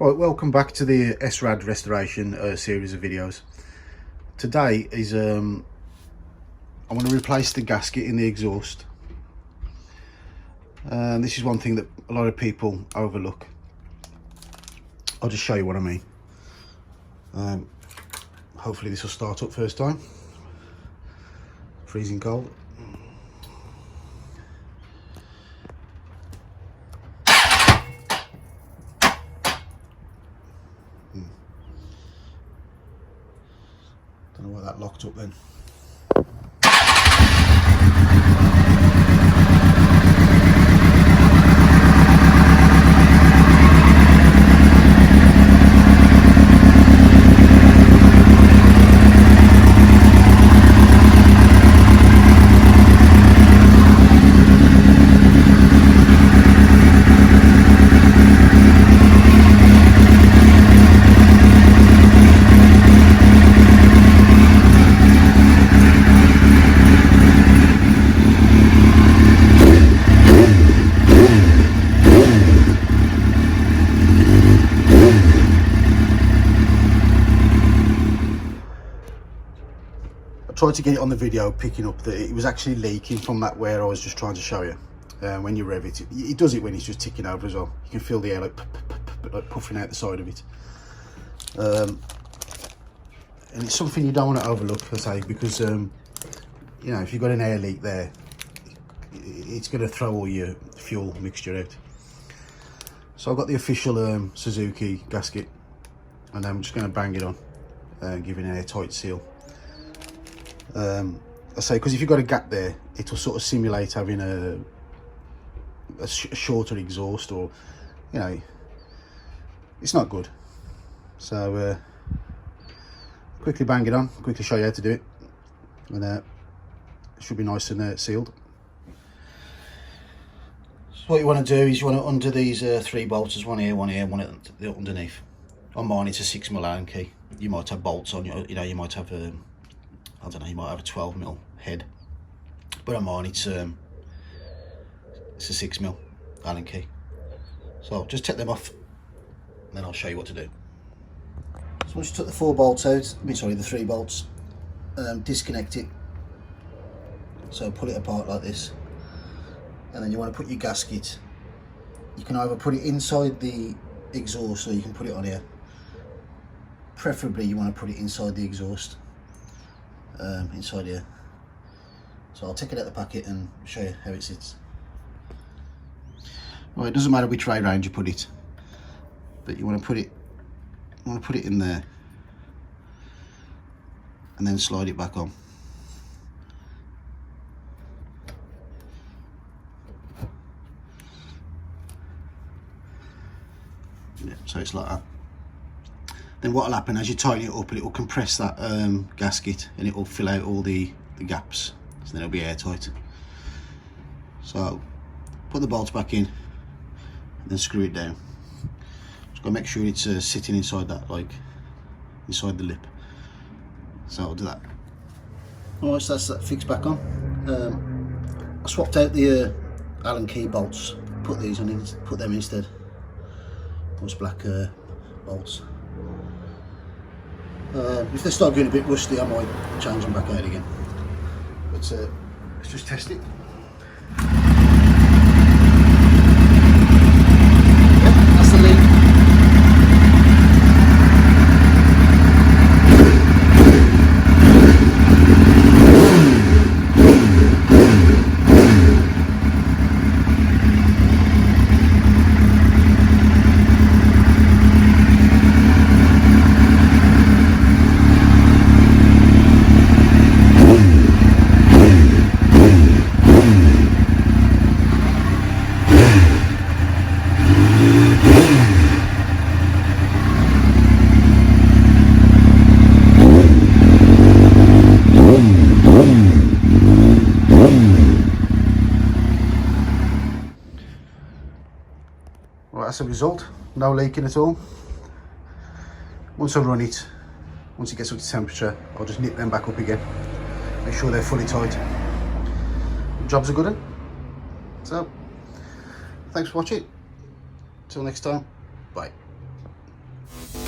Right, welcome back to the Srad restoration series of videos. Today is I want to replace the gasket in the exhaust. This is one thing that a lot of people overlook. I'll just show you what I mean. Hopefully this will start up first time. Freezing cold. Don't know why that locked up then. Tried to get it on the video, picking up that it was actually leaking from that where I was just trying to show you. When you rev it, it does it when it's just ticking over as well. You can feel the air like puffing out the side of it. And it's something you don't want to overlook, I say, because you know, if you've got an air leak there, it's going to throw all your fuel mixture out. So I've got the official Suzuki gasket, and I'm just going to bang it on, giving an airtight seal. I say, because if you've got a gap there, it will sort of simulate having a shorter exhaust, or, you know, it's not good. So quickly bang it on, quickly show you how to do it, and it should be nice and sealed. So what you want to do is you want to undo these 3 bolts. There's one here, one here, one at the underneath. On mine it's a 6mm Allen key. You might have bolts on your, you know, you might have a, I don't know, you might have a 12mm head, but on mine it's a 6mm Allen key. So just take them off, and then I'll show you what to do. So once you took the 4 bolts out, the 3 bolts, disconnect it. So pull it apart like this, and then you want to put your gasket. You can either put it inside the exhaust, or you can put it on here. Preferably you want to put it inside the exhaust. Inside here. So I'll take it out the packet and show you how it sits. Well, it doesn't matter which way round you put it, but you want to put it in there, and then slide it back on. Yeah, so it's like that. Then what will happen, as you tighten it up, it will compress that gasket, and it will fill out all the gaps, so then it'll be airtight. So put the bolts back in, and then screw it down. Just got to make sure it's sitting inside that, like inside the lip. So I'll do that. Alright, so that's that fixed back on. I swapped out the Allen key bolts, put these on, put them instead. Those black bolts. If they start getting a bit rusty, I might change them back out again. But let's just test it. Yep, that's the leak. Right, that's the result. No leaking at all. Once I run it, once it gets up to temperature, I'll just nip them back up again. Make sure they're fully tight. The job's a good one. So, thanks for watching. Till next time, bye. you.